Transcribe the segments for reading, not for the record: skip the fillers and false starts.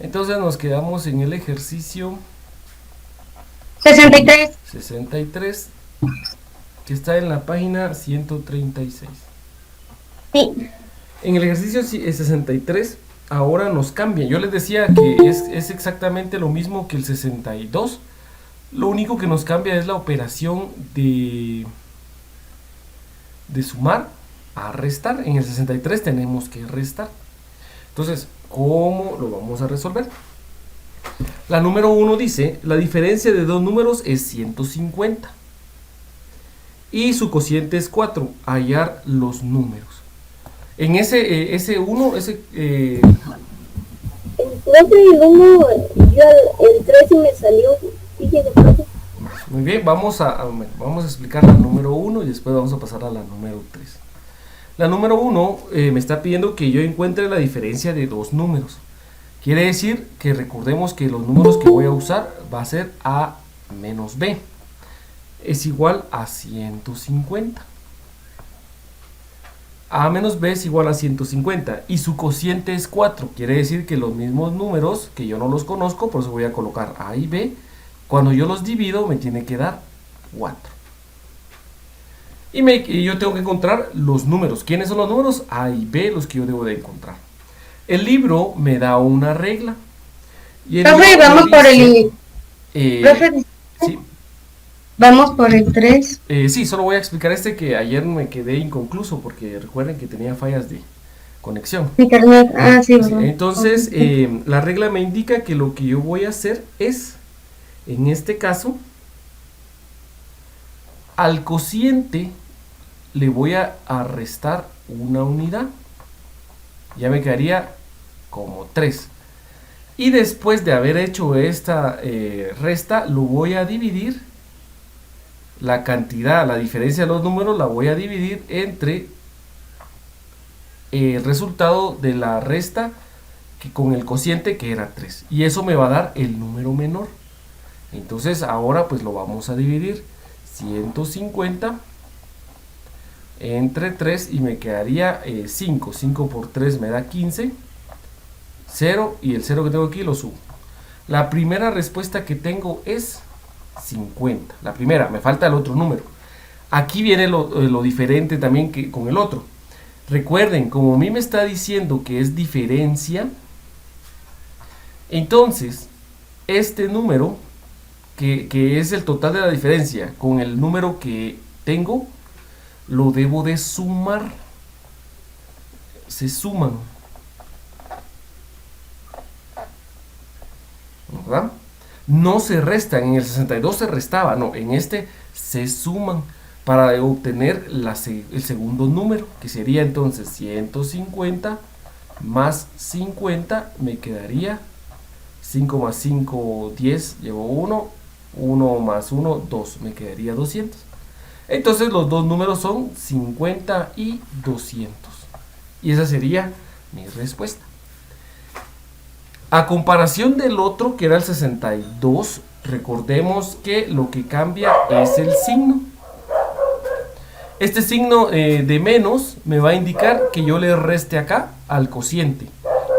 Entonces nos quedamos en el ejercicio 63. 63, que está en la página 136. Sí. En el ejercicio 63, ahora nos cambia. Yo les decía que es exactamente lo mismo que el 62. Lo único que nos cambia es la operación de sumar a restar. En el 63 tenemos que restar. Entonces, ¿cómo lo vamos a resolver? La número 1 dice, la diferencia de dos números es 150. Y su cociente es 4. Hallar los números. En ese 1, Profe, el 1, yo el 3 me salió. Fíjese, profe. muy bien, vamos a explicar la número 1 y después vamos a pasar a la número 3. La número 1 me está pidiendo que yo encuentre la diferencia de dos números. Quiere decir que recordemos que los números que voy a usar va a ser A menos B. Es igual a 150. A menos B es igual a 150 y su cociente es 4. Quiere decir que los mismos números, que yo no los conozco, por eso voy a colocar A y B, cuando yo los divido me tiene que dar 4. Y yo tengo que encontrar los números. ¿Quiénes son los números? A y B, los que yo debo de encontrar. El libro me da una regla. Y el Profe, libro vamos me por dice, el. Profe, sí, vamos por el 3. sí, solo voy a explicar que ayer me quedé inconcluso porque recuerden que tenía fallas de conexión. Internet. Ah, sí, Sí, ¿verdad? entonces, Ok. la regla me indica que lo que yo voy a hacer es, en este caso, al cociente le voy a restar una unidad. Ya me quedaría como 3. Y después de haber hecho esta resta, lo voy a dividir. La cantidad, la diferencia de los números, la voy a dividir entre el resultado de la resta con el cociente, que era 3. Y eso me va a dar el número menor. Entonces ahora pues lo vamos a dividir. 150 entre 3 y me quedaría 5. 5 por 3 me da 15. 0 y el 0 que tengo aquí lo subo. La primera respuesta que tengo es 50. La primera, me falta el otro número. Aquí viene lo diferente también que con el otro. Recuerden, como a mí me está diciendo que es diferencia, entonces este número, que es el total de la diferencia con el número que tengo, lo debo de sumar. Se suman, ¿verdad? No se restan. En el 62 se restaba, no, en este se suman para obtener el segundo número, que sería entonces 150 más 50, me quedaría 5 más 5, 10, llevo 1, 1 más 1, 2, me quedaría 200. Entonces los dos números son 50 y 200. Y esa sería mi respuesta. A comparación del otro, que era el 62, recordemos que lo que cambia es el signo. Este signo de menos me va a indicar que yo le reste acá al cociente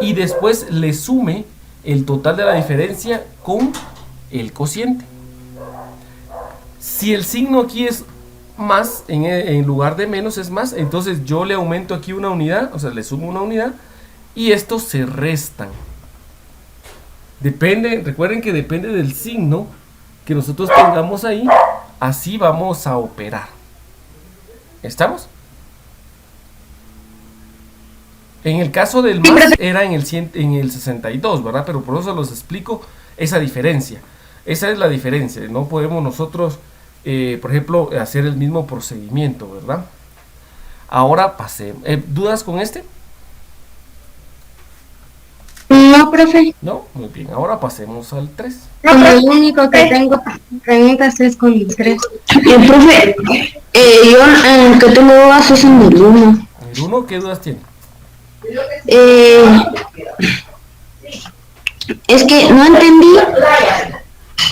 y después le sume el total de la diferencia con el cociente. Si el signo aquí es más, en lugar de menos es más, entonces yo le aumento aquí una unidad, o sea, le sumo una unidad y estos se restan. Recuerden que depende del signo que nosotros tengamos ahí, así vamos a operar. ¿Estamos? En el caso del más era en el 62, ¿verdad? Pero por eso los explico esa diferencia. Esa es la diferencia. No podemos nosotros, por ejemplo, hacer el mismo procedimiento, ¿verdad? Ahora pasemos. ¿Dudas con este? No, profe. No, muy bien. Ahora pasemos al 3. Como el único que tengo preguntas es con el 3. Profe, yo que tengo dudas es en el 1. El 1, ¿qué dudas tiene? Es que no entendí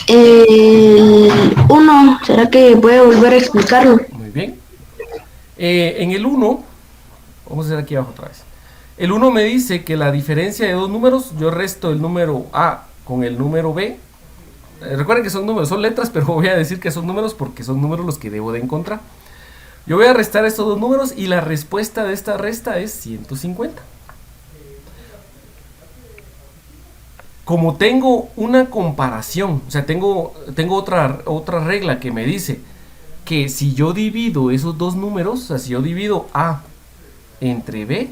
el 1. ¿Será que puede volver a explicarlo? Muy bien. En el 1, vamos a hacer aquí abajo otra vez. El 1 me dice que la diferencia de dos números, yo resto el número A con el número B. Recuerden que son números, son letras, pero voy a decir que son números porque son números los que debo de encontrar. Yo voy a restar estos dos números y la respuesta de esta resta es 150. Como tengo una comparación, o sea, tengo otra regla que me dice que si yo divido esos dos números, o sea, si yo divido A entre B,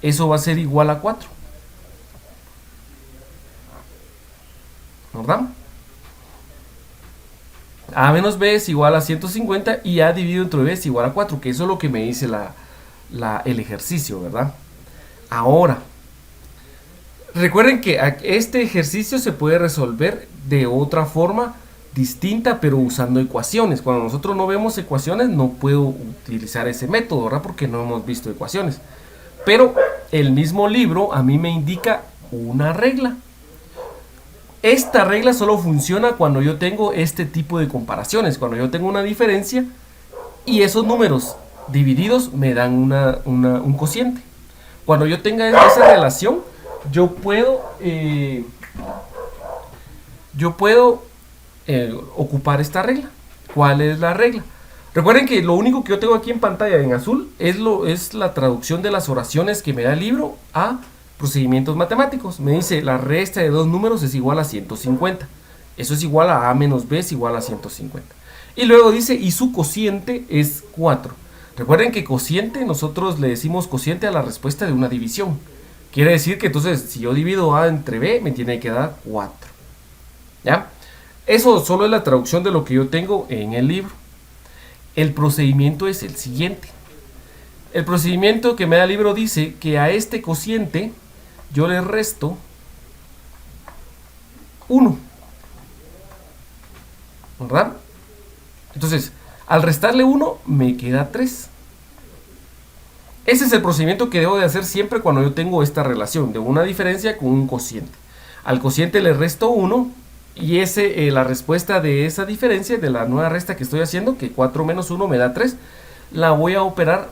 eso va a ser igual a 4. ¿Verdad? A menos B es igual a 150 y A dividido entre B es igual a 4, que eso es lo que me dice el ejercicio, ¿verdad? Ahora, recuerden que este ejercicio se puede resolver de otra forma distinta, pero usando ecuaciones. Cuando nosotros no vemos ecuaciones, no puedo utilizar ese método, ¿verdad? Porque no hemos visto ecuaciones. Pero el mismo libro a mí me indica una regla. Esta regla solo funciona cuando yo tengo este tipo de comparaciones, cuando yo tengo una diferencia y esos números divididos me dan un cociente. Cuando yo tenga esa relación, yo puedo ocupar esta regla. ¿Cuál es la regla? Recuerden que lo único que yo tengo aquí en pantalla en azul es la traducción de las oraciones que me da el libro a procedimientos matemáticos. Me dice la resta de dos números es igual a 150. Eso es igual a menos B es igual a 150. Y luego dice, y su cociente es 4. Recuerden que cociente, nosotros le decimos cociente a la respuesta de una división. Quiere decir que entonces, si yo divido A entre B, me tiene que dar 4. ¿Ya? Eso solo es la traducción de lo que yo tengo en el libro. El procedimiento es el siguiente. El procedimiento que me da el libro dice que a este cociente yo le resto 1. ¿Verdad? Entonces, al restarle 1, me queda 3. Ese es el procedimiento que debo de hacer siempre cuando yo tengo esta relación de una diferencia con un cociente. Al cociente le resto 1 y la respuesta de esa diferencia, de la nueva resta que estoy haciendo, que 4 menos 1 me da 3, la voy a operar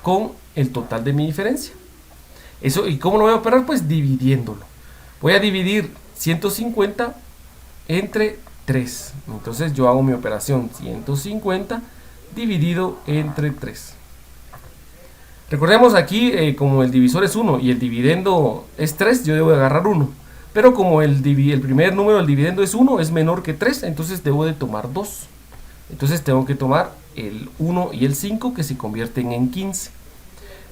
con el total de mi diferencia. Eso, ¿y cómo lo voy a operar? Pues dividiéndolo. Voy a dividir 150 entre 3. Entonces yo hago mi operación 150 dividido entre 3. Recordemos aquí, como el divisor es 1 y el dividendo es 3, yo debo de agarrar 1. Pero como el primer número del dividendo es 1, es menor que 3, entonces debo de tomar 2. Entonces tengo que tomar el 1 y el 5 que se convierten en 15.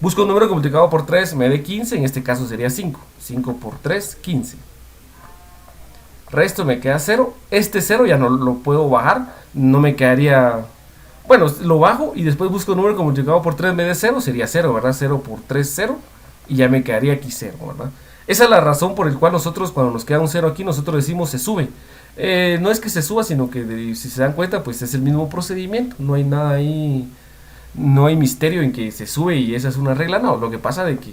Busco un número que multiplicado por 3 me dé 15, en este caso sería 5. 5 por 3, 15. Resto me queda 0. Este 0 ya no lo puedo bajar, no me quedaría... Bueno, lo bajo y después busco un número que multiplicado por 3 me dé 0, sería 0, ¿verdad? 0 por 3, 0. Y ya me quedaría aquí 0, ¿verdad? Esa es la razón por la cual nosotros, cuando nos queda un 0 aquí, nosotros decimos se sube. No es que se suba, sino que si se dan cuenta, pues es el mismo procedimiento. No hay nada ahí, no hay misterio en que se sube y esa es una regla. No, lo que pasa de que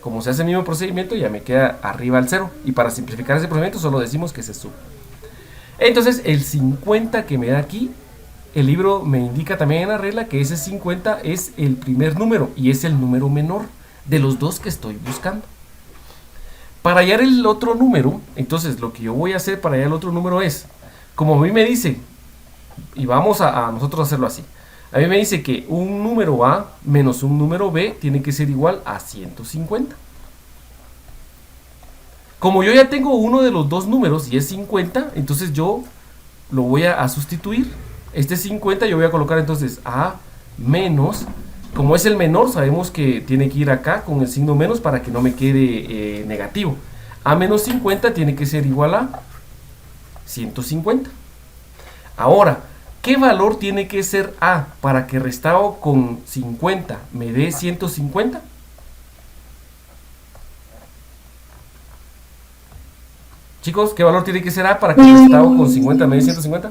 como se hace el mismo procedimiento, ya me queda arriba el 0. Y para simplificar ese procedimiento solo decimos que se sube. Entonces el 50 que me da aquí, el libro me indica también en la regla que ese 50 es el primer número y es el número menor de los dos que estoy buscando. Para hallar el otro número, entonces lo que yo voy a hacer para hallar el otro número es, como a mí me dice, y vamos a nosotros hacerlo así, a mí me dice que un número A menos un número B tiene que ser igual a 150. Como yo ya tengo uno de los dos números y es 50, entonces yo lo voy a sustituir. Este 50 yo voy a colocar entonces A menos, como es el menor, sabemos que tiene que ir acá con el signo menos para que no me quede negativo. A menos 50 tiene que ser igual a 150. Ahora, ¿qué valor tiene que ser A para que restado con 50 me dé 150? Chicos, ¿qué valor tiene que ser A para que restado con 50 me dé 150?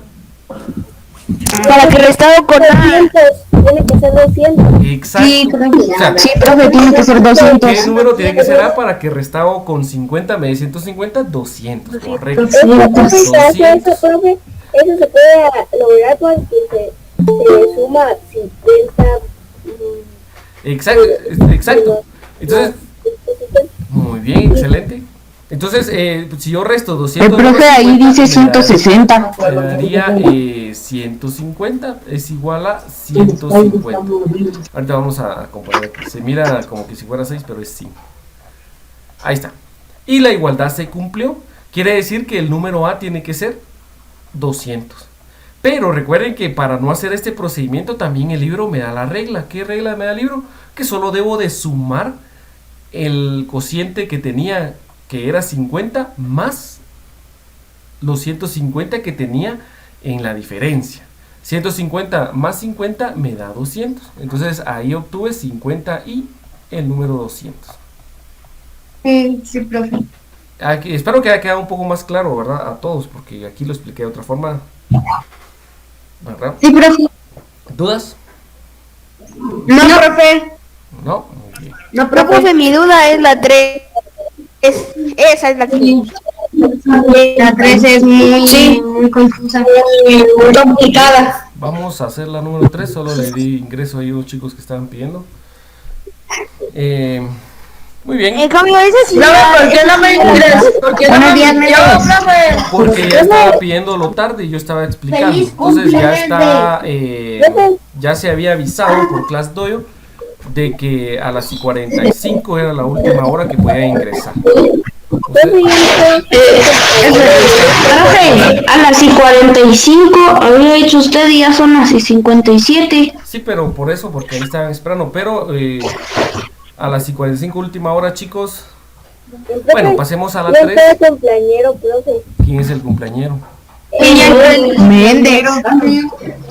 Para que restado con 200, tiene que ser 200. Exacto. Sí, O sea, sí, profe, tiene que ser 200. ¿qué número tiene que ser A para que restado con 50 me dé 150? 200, correcto. Eso, 200. profe, eso se puede lograr cuando se suma 50. Exacto. Entonces, muy bien, excelente. Entonces, si yo resto 200, profe, ahí dice 160. me daría 150, es igual a 150. Ahorita vamos a comparar. Se mira como que si fuera 6, pero es 5. Ahí está. Y la igualdad se cumplió. Quiere decir que el número A tiene que ser 200. Pero recuerden que para no hacer este procedimiento también el libro me da la regla. ¿Qué regla me da el libro? Que solo debo de sumar el cociente que tenía, que era 50, más los 150 que tenía en la diferencia. 150 más 50 me da 200. Entonces ahí obtuve 50 y el número 200. Sí, profe. Aquí, espero que haya quedado un poco más claro, ¿verdad? A todos, porque aquí lo expliqué de otra forma, ¿verdad? Sí, profe. ¿Dudas? No, profe. No, muy bien. No, No, profe, profe. mi duda es la 3. Esa es la que... La 3 es muy, muy confusa. Muy complicada. Vamos a hacer la número 3, solo le di ingreso a unos chicos que estaban pidiendo. Muy bien. En cambio, esa sí... Profe, ¿por qué no me ingresas? ¿Por qué no Buenos me días, ingresas? Profe. Porque ya estaba pidiéndolo tarde y yo estaba explicando. Feliz Entonces ya está, cumpleaños. ya se había avisado por Class Dojo de que a las 45 era la última hora que podía ingresar. Usted- Profe, a las 45 había dicho usted y ya son las 57. sí, pero por eso, porque ahí estaban esperando. Pero a las 45 última hora, chicos. Bueno, pasemos a la 3. Yo soy cumpleañero, profe. ¿Quién es el cumpleañero? Méndez.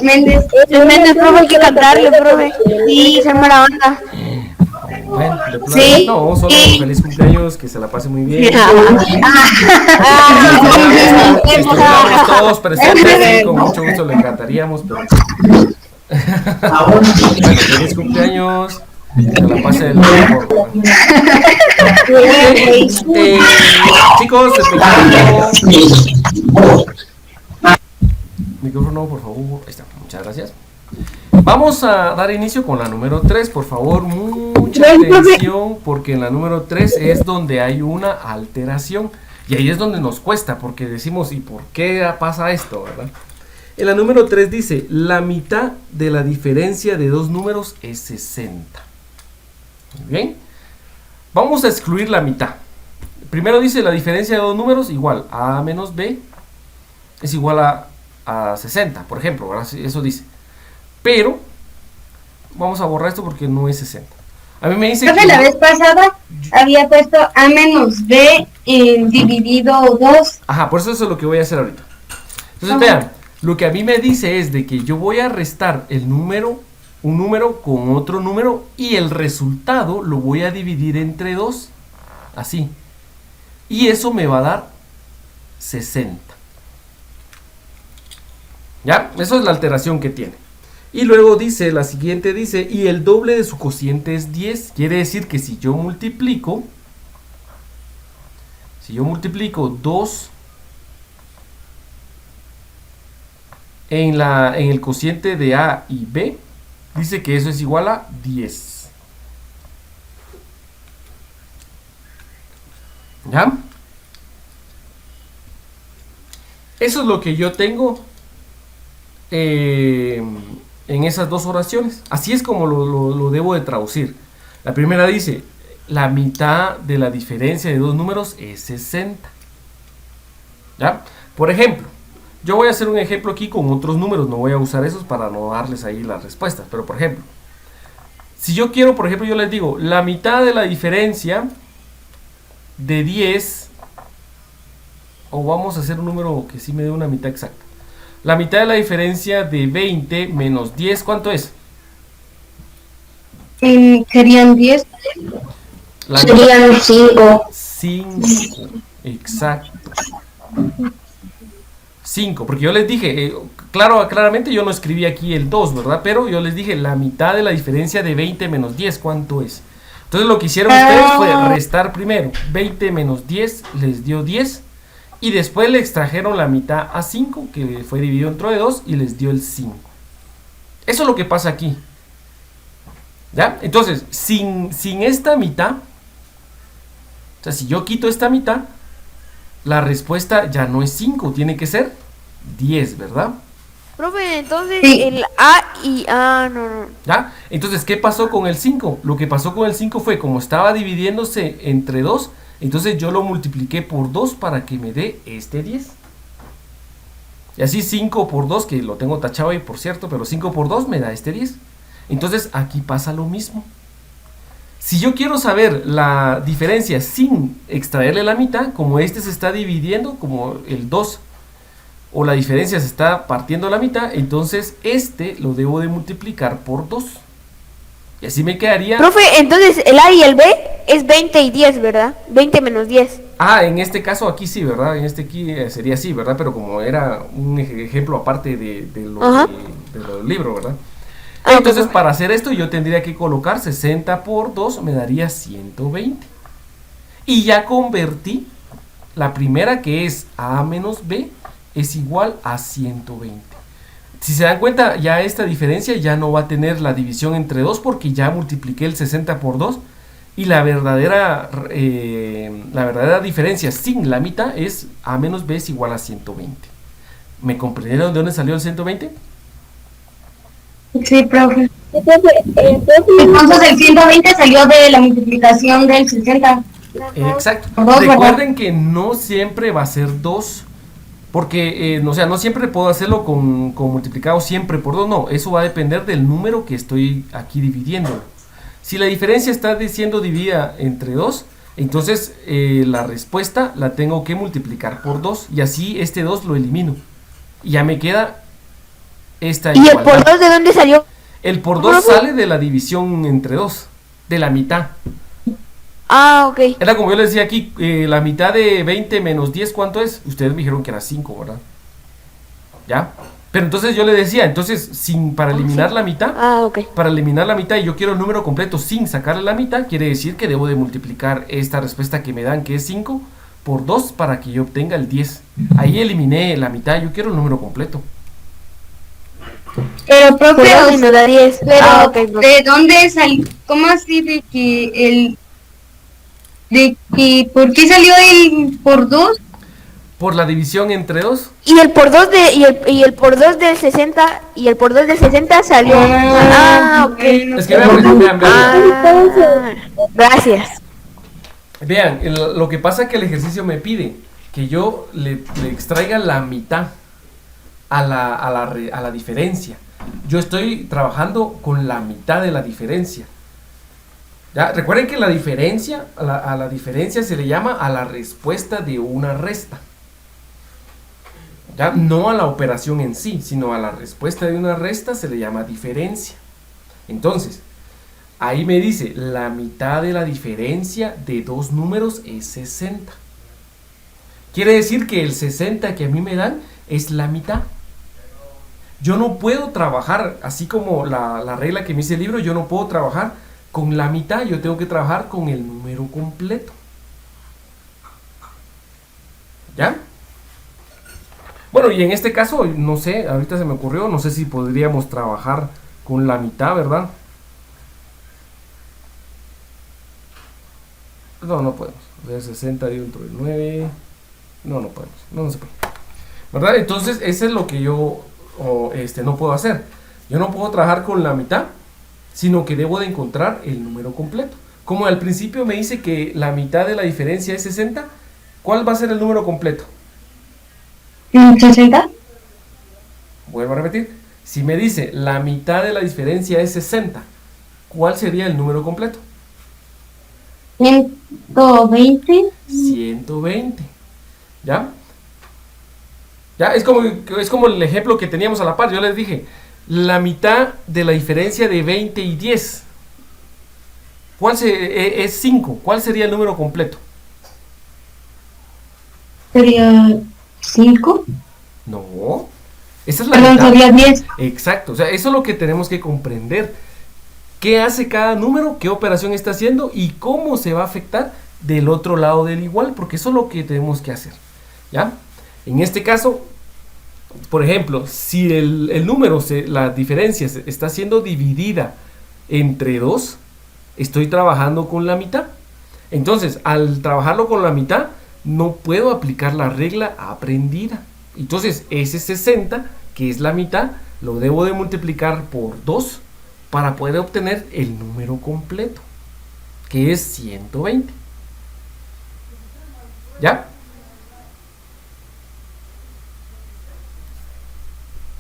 Méndez. El Méndez, profe, hay que cantarle, profe. Sí, se me la banda. Bueno, de plano, Sí. no, solo feliz cumpleaños, que se la pase muy bien. Estuviéramos todos presentes, sí, con mucho gusto le cantaríamos, pero... Bueno, feliz cumpleaños, que la pase del mejor, ¿verdad? Chicos, micrófono, por favor. Ahí está, muchas gracias. Vamos a dar inicio con la número 3, por favor, mucha atención, porque en la número 3 es donde hay una alteración. Y ahí es donde nos cuesta, porque decimos, ¿y por qué pasa esto, verdad? En la número 3 dice, la mitad de la diferencia de dos números es 60. Muy bien. Vamos a excluir la mitad. Primero dice, la diferencia de dos números igual, A menos B es igual a 60, por ejemplo, ¿verdad? Eso dice. Pero, vamos a borrar esto porque no es 60. A mí me dice Profe, que... la vez pasada había puesto A menos B dividido 2. Ajá, por eso es lo que voy a hacer ahorita. Entonces, vean, lo que a mí me dice es de que yo voy a restar el número, un número con otro número, y el resultado lo voy a dividir entre 2, así. Y eso me va a dar 60. ¿Ya? Eso es la alteración que tiene. Y luego dice, la siguiente dice, y el doble de su cociente es 10. Quiere decir que si yo multiplico 2 en el cociente de A y B, dice que eso es igual a 10. ¿Ya? Eso es lo que yo tengo en esas dos oraciones. Así es como lo debo de traducir. La primera dice, la mitad de la diferencia de dos números es 60. ¿Ya? Por ejemplo, yo voy a hacer un ejemplo aquí con otros números, no voy a usar esos para no darles ahí las respuestas, pero por ejemplo, si yo quiero, por ejemplo, yo les digo, la mitad de la diferencia de 10, o vamos a hacer un número que sí me dé una mitad exacta. La mitad de la diferencia de 20 menos 10, ¿cuánto es? Serían 10. Serían 5. 5, exacto. 5, porque yo les dije, claramente yo no escribí aquí el 2, ¿verdad? Pero yo les dije, la mitad de la diferencia de 20 menos 10, ¿cuánto es? Entonces lo que hicieron ustedes fue restar primero. 20 menos 10 les dio 10. Y después le extrajeron la mitad a 5, que fue dividido entre 2, y les dio el 5. Eso es lo que pasa aquí. ¿Ya? Entonces, sin esta mitad, o sea, si yo quito esta mitad, la respuesta ya no es 5, tiene que ser 10, ¿verdad? Profe, entonces Sí. el A y A, no. ¿Ya? Entonces, ¿qué pasó con el 5? Lo que pasó con el 5 fue, como estaba dividiéndose entre 2, entonces yo lo multipliqué por 2 para que me dé este 10. Y así 5 por 2, que lo tengo tachado ahí por cierto, pero 5 por 2 me da este 10. Entonces aquí pasa lo mismo. Si yo quiero saber la diferencia sin extraerle la mitad, como este se está dividiendo, como el 2, o la diferencia se está partiendo a la mitad, entonces este lo debo de multiplicar por 2. Y así me quedaría... Profe, entonces el A y el B es 20 y 10, ¿verdad? 20 menos 10. Ah, en este caso aquí sí, ¿verdad? En este aquí sería así, ¿verdad? Pero como era un ejemplo aparte de lo, Ajá. de lo del libro, ¿verdad? Ah, Entonces, ok. para hacer esto yo tendría que colocar 60 por 2, me daría 120. Y ya convertí la primera, que es A menos B, es igual a 120. Si se dan cuenta, ya esta diferencia ya no va a tener la división entre 2 porque ya multipliqué el 60 por 2. Y la verdadera diferencia sin la mitad es A menos B es igual a 120. ¿Me comprendieron de dónde salió el 120? Sí, profe. Sí, profe, entonces, Entonces el 120 salió de la multiplicación del 60. Exacto. Por dos, Recuerden que no siempre va a ser 2. Porque, o sea, no siempre puedo hacerlo con multiplicado siempre por 2. No, eso va a depender del número que estoy aquí dividiendo. Si la diferencia está siendo dividida entre 2, entonces la respuesta la tengo que multiplicar por 2. Y así este 2 lo elimino. Y ya me queda esta ¿Y el igualdad. por 2 de dónde salió? El por 2 sale de la división entre 2, de la mitad. Ah, ok. Era como yo les decía aquí, la mitad de 20 menos 10, ¿cuánto es? Ustedes me dijeron que era 5, ¿verdad? ¿Ya? Pero entonces yo le decía, entonces, para eliminar la mitad, Ah, ok. para eliminar la mitad y yo quiero el número completo sin sacarle la mitad, quiere decir que debo de multiplicar esta respuesta que me dan, que es 5, por 2 para que yo obtenga el 10. Ahí eliminé la mitad, yo quiero el número completo. Pero, Por profe, 2 y nos da 10. pero Ah, ok, profe. ¿de dónde salió? ¿Cómo así de que por qué salió el por 2? Por la división entre 2. Y el por 2 y el por 2 del 60 y el por 2 del 60 salió. Ah, ok. Es que vean. Ah, gracias. Vean, lo que pasa es que el ejercicio me pide que yo le extraiga la mitad a la diferencia. Yo estoy trabajando con la mitad de la diferencia. ¿Ya? Recuerden que la diferencia, a la diferencia se le llama a la respuesta de una resta. ¿Ya? No a la operación en sí, sino a la respuesta de una resta se le llama diferencia. Entonces, ahí me dice, la mitad de la diferencia de dos números es 60. Quiere decir que el 60 que a mí me dan es la mitad. Yo no puedo trabajar, así como la regla que me dice el libro, yo no puedo trabajar con la mitad, yo tengo que trabajar con el número completo. ¿Ya? Bueno, y en este caso, no sé, ahorita se me ocurrió, no sé si podríamos trabajar con la mitad, ¿verdad? No podemos. De 60 y otro de 9. No podemos. No se puede. ¿Verdad? Entonces, eso es lo que yo no puedo hacer. Yo no puedo trabajar con la mitad, sino que debo de encontrar el número completo. Como al principio me dice que la mitad de la diferencia es 60, ¿cuál va a ser el número completo? 60. Vuelvo a repetir. Si me dice la mitad de la diferencia es 60, ¿cuál sería el número completo? 120. 120. ¿Ya? Ya, es como el ejemplo que teníamos a la par. Yo les dije, la mitad de la diferencia de 20 y 10. Es 5. ¿Cuál sería el número completo? Sería 5. No. Esa es la Perdón, mitad. sería 10. Exacto. O sea, eso es lo que tenemos que comprender. ¿Qué hace cada número? ¿Qué operación está haciendo? Y cómo se va a afectar del otro lado del igual. Porque eso es lo que tenemos que hacer. ¿Ya? En este caso, por ejemplo, si el número, la diferencia está siendo dividida entre 2, estoy trabajando con la mitad. Entonces, al trabajarlo con la mitad, no puedo aplicar la regla aprendida. Entonces, ese 60, que es la mitad, lo debo de multiplicar por 2 para poder obtener el número completo, que es 120. ¿Ya?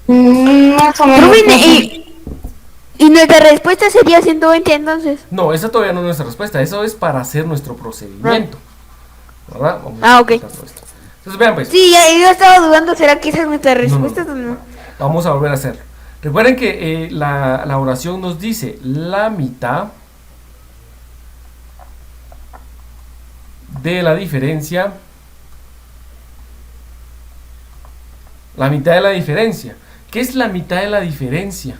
Más o menos. Profe, y nuestra respuesta sería 120 entonces. No, esa todavía no es nuestra respuesta. Eso es para hacer nuestro procedimiento. ¿Verdad? Vamos Ah, a ok. explicarlo esto. Entonces, vean pues. Sí, yo estaba dudando, ¿será que esa es nuestra respuesta o no? Vamos a volver a hacerlo. Recuerden que la oración nos dice la mitad de la diferencia. La mitad de la diferencia. ¿Qué es la mitad de la diferencia?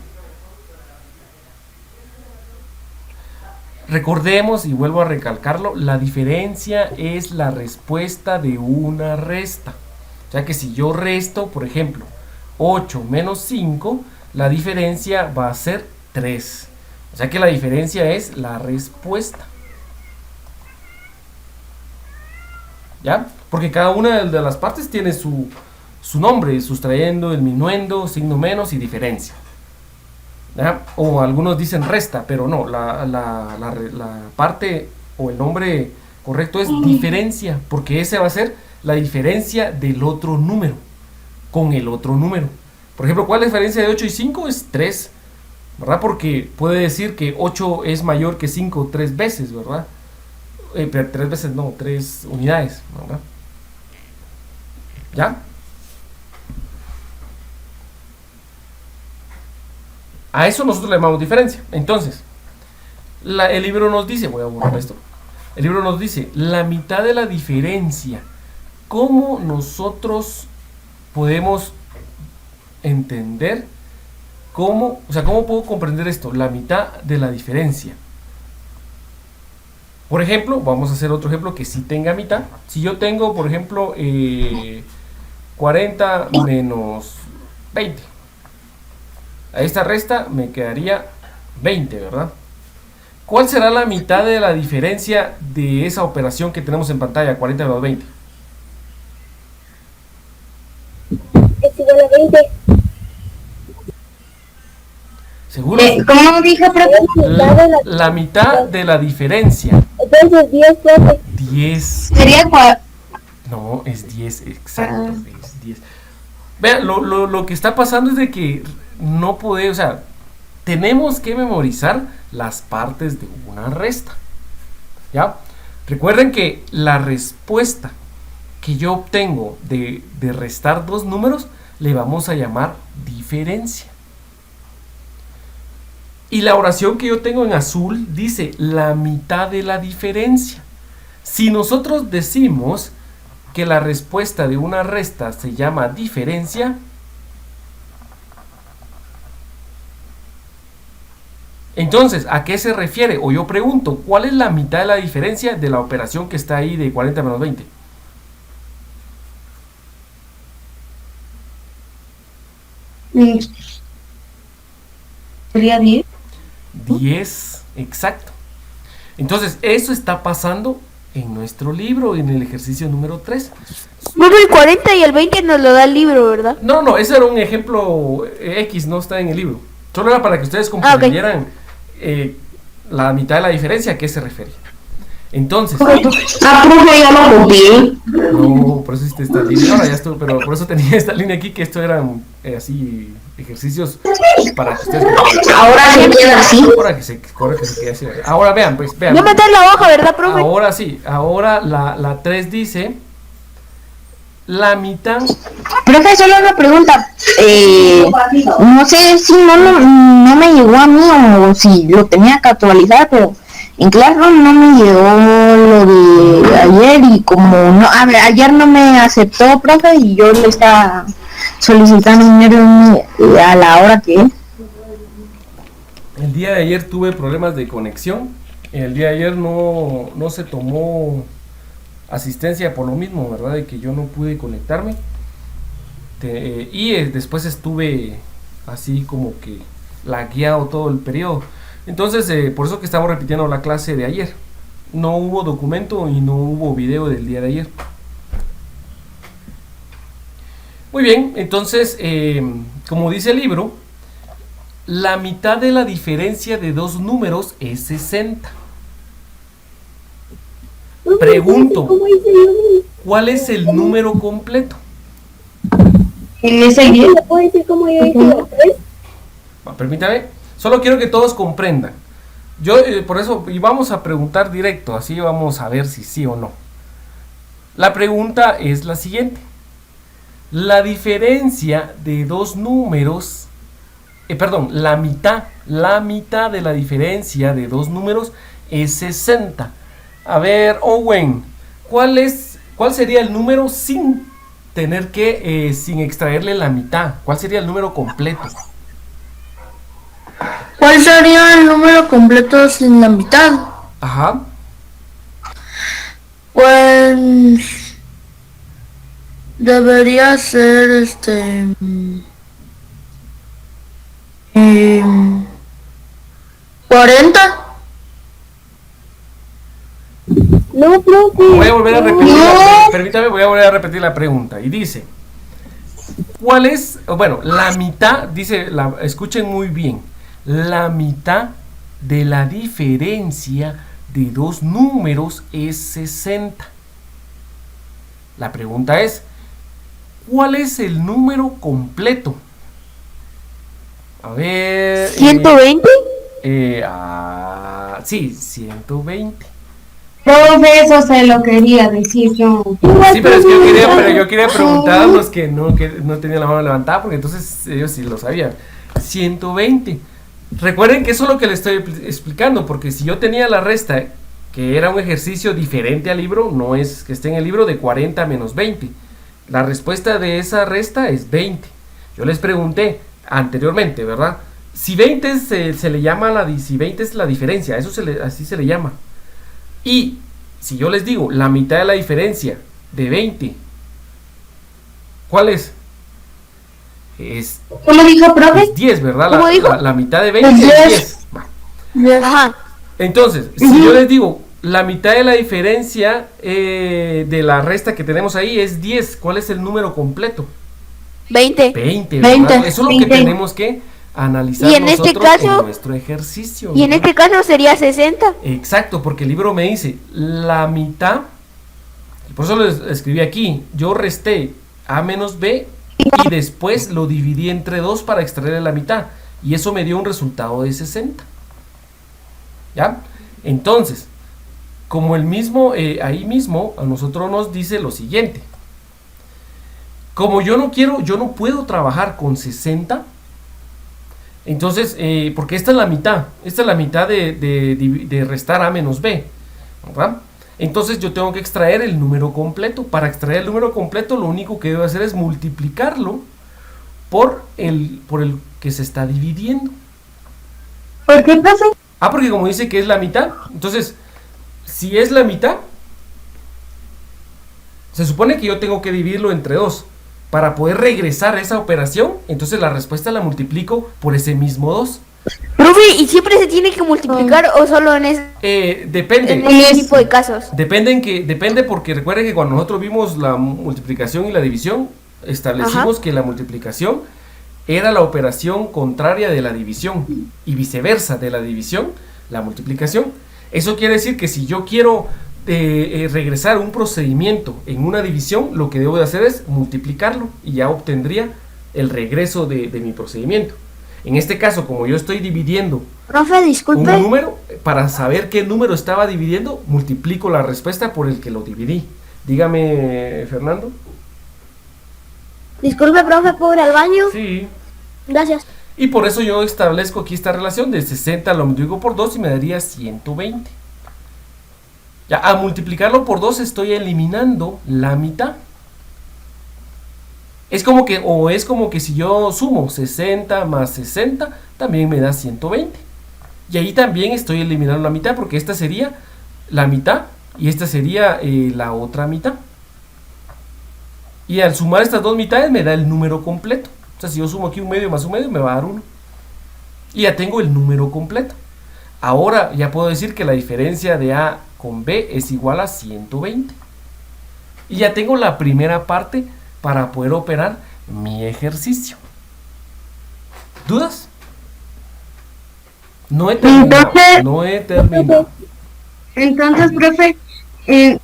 Recordemos, y vuelvo a recalcarlo, la diferencia es la respuesta de una resta. O sea que si yo resto, por ejemplo, 8 menos 5, la diferencia va a ser 3. O sea que la diferencia es la respuesta. ¿Ya? Porque cada una de las partes tiene su nombre, sustrayendo, disminuyendo, signo menos y diferencia. ¿Ya? O algunos dicen resta, pero no, la parte o el nombre correcto es diferencia, porque ese va a ser la diferencia del otro número con el otro número. Por ejemplo, ¿cuál es la diferencia de 8 y 5? Es 3, ¿verdad? Porque puede decir que 8 es mayor que 5 3 veces, ¿verdad? Pero 3 veces no, 3 unidades, ¿verdad? ¿Ya? A eso nosotros le llamamos diferencia. Entonces, el libro nos dice, voy a borrar esto, el libro nos dice, la mitad de la diferencia. ¿Cómo nosotros podemos entender cómo puedo comprender esto? La mitad de la diferencia. Por ejemplo, vamos a hacer otro ejemplo que sí tenga mitad. Si yo tengo, por ejemplo, 40 menos 20. A esta resta me quedaría 20, ¿verdad? ¿Cuál será la mitad de la diferencia de esa operación que tenemos en pantalla, 40 menos 20? Es igual a 20. ¿Seguro? ¿Cómo dijo, profe? La mitad de la diferencia. Entonces 10, profe. 10. Sería No, es 10, exacto, es 10. Vean, lo que está pasando es de que no podemos, o sea, tenemos que memorizar las partes de una resta. ¿Ya? Recuerden que la respuesta que yo obtengo de restar dos números le vamos a llamar diferencia. Y la oración que yo tengo en azul dice la mitad de la diferencia. Si nosotros decimos que la respuesta de una resta se llama diferencia, entonces, ¿a qué se refiere? O yo pregunto, ¿cuál es la mitad de la diferencia de la operación que está ahí de 40 menos 20? Sería 10. 10, exacto. Entonces, eso está pasando en nuestro libro, en el ejercicio número 3. Bueno, el 40 y el 20 nos lo da el libro, ¿verdad? No, ese era un ejemplo X, no está en el libro. Solo era para que ustedes comprendieran la mitad de la diferencia a qué se refiere. Entonces, Profe, ya lo copié. no, por eso hiciste esta línea. Ahora ya estuvo, pero por eso tenía esta línea aquí, que esto eran así ejercicios para que ustedes Ahora se queda así. ahora que se corre, que se quede así. Ahora vean, pues vean. No meter la hoja, ¿verdad, profe? Ahora sí, ahora la 3 dice la mitad. Profe, solo una pregunta. No sé si no me llegó a mí o si lo tenía que actualizar, pero en Classroom no me llegó lo de ayer y como no, a ver, ayer no me aceptó, profe, y yo le estaba solicitando dinero a la hora que es. El día de ayer tuve problemas de conexión. El día de ayer no se tomó asistencia por lo mismo, ¿verdad? De que yo no pude conectarme. Después estuve así como que lagueado todo el periodo. Entonces, por eso que estamos repitiendo la clase de ayer. No hubo documento y no hubo video del día de ayer. Muy bien, entonces, como dice el libro, la mitad de la diferencia de dos números es 60. Pregunto, ¿cuál es el número completo? Es el 10. Permítame, solo quiero que todos comprendan. Yo, por eso, y vamos a preguntar directo, así vamos a ver si sí o no. La pregunta es la siguiente. La diferencia de dos números, la mitad de la diferencia de dos números es 60. A ver, Owen, ¿cuál sería el número sin tener que, sin extraerle la mitad? ¿Cuál sería el número completo? ¿Cuál sería el número completo sin la mitad? Ajá. Pues debería ser 40. No, profe. Voy a volver a repetir, permítame, voy a volver a repetir la pregunta. Y dice, ¿cuál es, bueno, la mitad, dice, escuchen muy bien, la mitad de la diferencia de dos números es 60. La pregunta es, ¿cuál es el número completo? A ver... ¿120? Sí, 120. Profe, eso se lo quería decir yo. Sí, pero es que yo quería preguntar a los que no tenían la mano levantada, porque entonces ellos sí lo sabían. 120. Recuerden que eso es lo que les estoy explicando, porque si yo tenía la resta, que era un ejercicio diferente al libro, no es que esté en el libro de 40 menos 20. La respuesta de esa resta es 20. Yo les pregunté anteriormente, ¿verdad? Si 20 se le llama si 20 es la diferencia, así se le llama. Y si yo les digo la mitad de la diferencia de 20, ¿cuál es? ¿Cómo dijo, profe? Es 10, ¿verdad? ¿Cómo dijo? La mitad de 20 es 10. Va. Ajá. Entonces, si yo les digo la mitad de la diferencia de la resta que tenemos ahí es 10, ¿cuál es el número completo? 20. 20, ¿verdad? 20. Eso es lo que tenemos que analizar Y en nosotros este caso- en nuestro ejercicio. Y en ¿verdad? este caso sería 60. Exacto, porque el libro me dice la mitad, y por eso lo escribí aquí, yo resté A menos B y después lo dividí entre 2 para extraer la mitad, y eso me dio un resultado de 60. ¿Ya? Entonces, como el mismo, ahí mismo a nosotros nos dice lo siguiente. Como yo no puedo trabajar con 60, entonces, porque esta es la mitad de restar A menos B, ¿verdad? Entonces yo tengo que extraer el número completo. Para extraer el número completo, lo único que debo hacer es multiplicarlo por el que se está dividiendo. ¿Por qué, profe? Porque como dice que es la mitad, entonces, si es la mitad, se supone que yo tengo que dividirlo entre 2. Para poder regresar a esa operación, entonces la respuesta la multiplico por ese mismo 2. Profe, ¿y siempre se tiene que multiplicar o solo en Depende. en ese tipo de casos? Depende porque recuerden que cuando nosotros vimos la multiplicación y la división, establecimos que la multiplicación era la operación contraria de la división y viceversa, de la división, la multiplicación. Eso quiere decir que si yo quiero regresar un procedimiento en una división, lo que debo de hacer es multiplicarlo y ya obtendría el regreso de mi procedimiento. En este caso, como yo estoy dividiendo Profe, disculpe. un número, para saber qué número estaba dividiendo, multiplico la respuesta por el que lo dividí. Dígame, Fernando. Disculpe, profe, ¿puedo ir al baño? Sí. Gracias. Y por eso yo establezco aquí esta relación de 60 lo multiplico por 2 y me daría 120. Ya, a multiplicarlo por 2 estoy eliminando la mitad. Es como que si yo sumo 60 más 60, también me da 120. Y ahí también estoy eliminando la mitad, porque esta sería la mitad y esta sería la otra mitad. Y al sumar estas dos mitades me da el número completo. O sea, si yo sumo aquí un medio más un medio, me va a dar 1. Y ya tengo el número completo. Ahora ya puedo decir que la diferencia de A con B es igual a 120. Y ya tengo la primera parte para poder operar mi ejercicio. ¿Dudas? No he terminado. Entonces- No he terminado. Entonces, profe, ¿será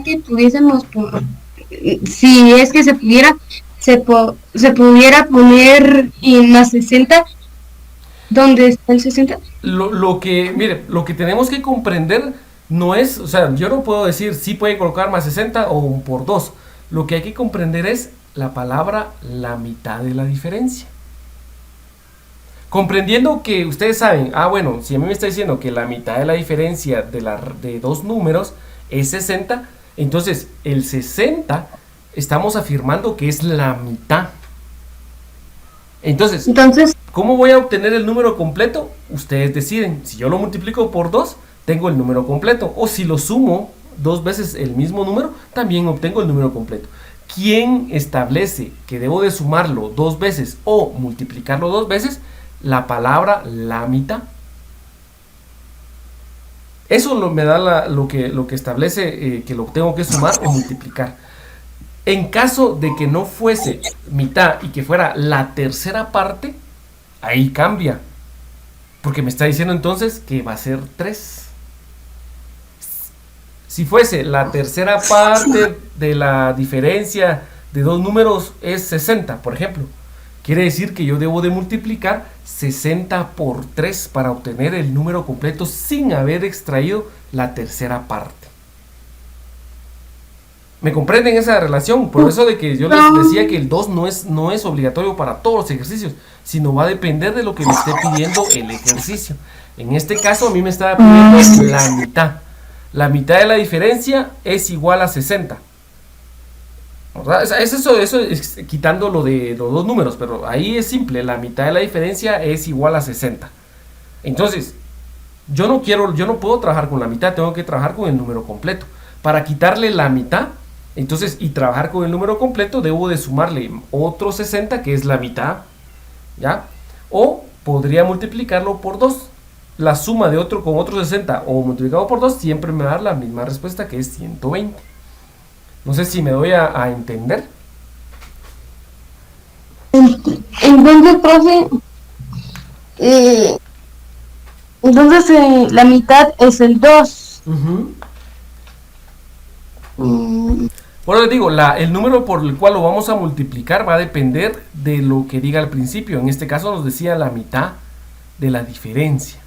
que pudiésemos, si es que se pudiera, se pudiera poner en la 60, ¿dónde está el 60? Mire, lo que tenemos que comprender no es, o sea, yo no puedo decir si puede colocar más 60 o un por 2. Lo que hay que comprender es la palabra la mitad de la diferencia. Comprendiendo que ustedes saben, bueno, si a mí me está diciendo que la mitad de la diferencia de dos números es 60, entonces el 60 estamos afirmando que es la mitad. Entonces, ¿cómo voy a obtener el número completo? Ustedes deciden. Si yo lo multiplico por 2, tengo el número completo. O si lo sumo 2 veces el mismo número, también obtengo el número completo. ¿Quién establece que debo de sumarlo 2 veces o multiplicarlo 2 veces? La palabra la mitad. Eso me da lo que establece que lo tengo que sumar o multiplicar. En caso de que no fuese mitad y que fuera la tercera parte, ahí cambia. Porque me está diciendo entonces que va a ser 3. Si fuese la tercera parte de la diferencia de dos números es 60, por ejemplo, quiere decir que yo debo de multiplicar 60 por 3 para obtener el número completo sin haber extraído la tercera parte. ¿Me comprenden esa relación? Por eso de que yo les decía que el 2 no es obligatorio para todos los ejercicios, sino va a depender de lo que me esté pidiendo el ejercicio. En este caso a mí me estaba pidiendo la mitad. La mitad de la diferencia es igual a 60. Eso es quitando lo de los dos números, pero ahí es simple, la mitad de la diferencia es igual a 60. Entonces, yo no puedo trabajar con la mitad, tengo que trabajar con el número completo. Para quitarle la mitad, entonces, y trabajar con el número completo, debo de sumarle otro 60, que es la mitad, ¿ya? O podría multiplicarlo por 2. La suma de otro con otro 60 o multiplicado por 2 siempre me va a dar la misma respuesta, que es 120. No sé si me doy a entender. Entonces, profe, la mitad es el 2. Bueno, les digo, el número por el cual lo vamos a multiplicar va a depender de lo que diga al principio. En este caso nos decía la mitad de la diferencia.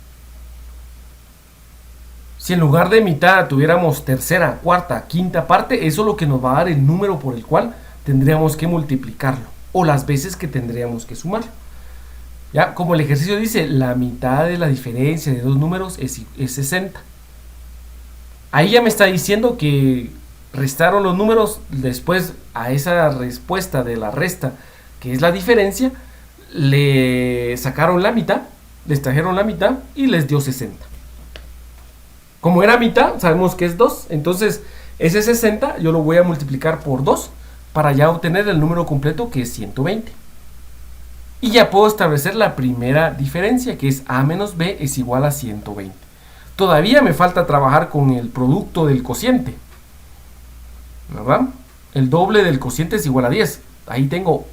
Si en lugar de mitad tuviéramos tercera, cuarta, quinta parte, eso es lo que nos va a dar el número por el cual tendríamos que multiplicarlo, o las veces que tendríamos que sumarlo. Ya, como el ejercicio dice, la mitad de la diferencia de dos números es 60. Ahí ya me está diciendo que restaron los números, después a esa respuesta de la resta, que es la diferencia, le sacaron la mitad, les trajeron la mitad y les dio 60. Como era mitad, sabemos que es 2, entonces ese 60 yo lo voy a multiplicar por 2 para ya obtener el número completo, que es 120. Y ya puedo establecer la primera diferencia, que es A menos B es igual a 120. Todavía me falta trabajar con el producto del cociente, ¿verdad? El doble del cociente es igual a 10. Ahí tengo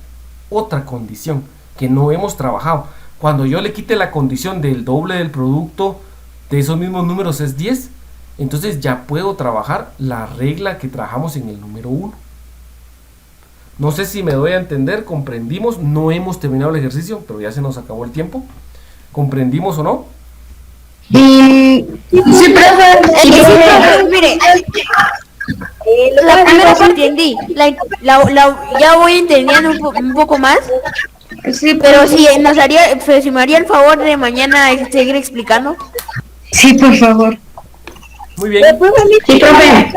otra condición que no hemos trabajado. Cuando yo le quite la condición del doble del producto de esos mismos números es 10, entonces ya puedo trabajar la regla que trabajamos en el número 1. No sé si me doy a entender, comprendimos, no hemos terminado el ejercicio, pero ya se nos acabó el tiempo. ¿Comprendimos o no? Sí, profe. Mire, la primera sí entendí, ya voy entendiendo un poco más. Sí, Pero si si me haría el favor de mañana seguir explicando. sí, por favor. Muy bien. Sí, profe.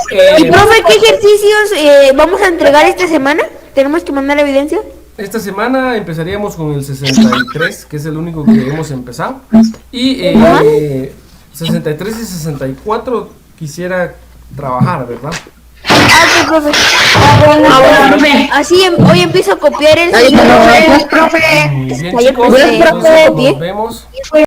Profe, ¿qué ejercicios vamos a entregar esta semana? ¿Tenemos que mandar evidencia? Esta semana empezaríamos con el 63, que es el único que hemos empezado. Y 63 y 64 quisiera trabajar, ¿verdad? Sí, profe. Profe. Así hoy empiezo a copiar el... Profe. Muy bien, Ayer chicos, puse- entonces copié. nos vemos.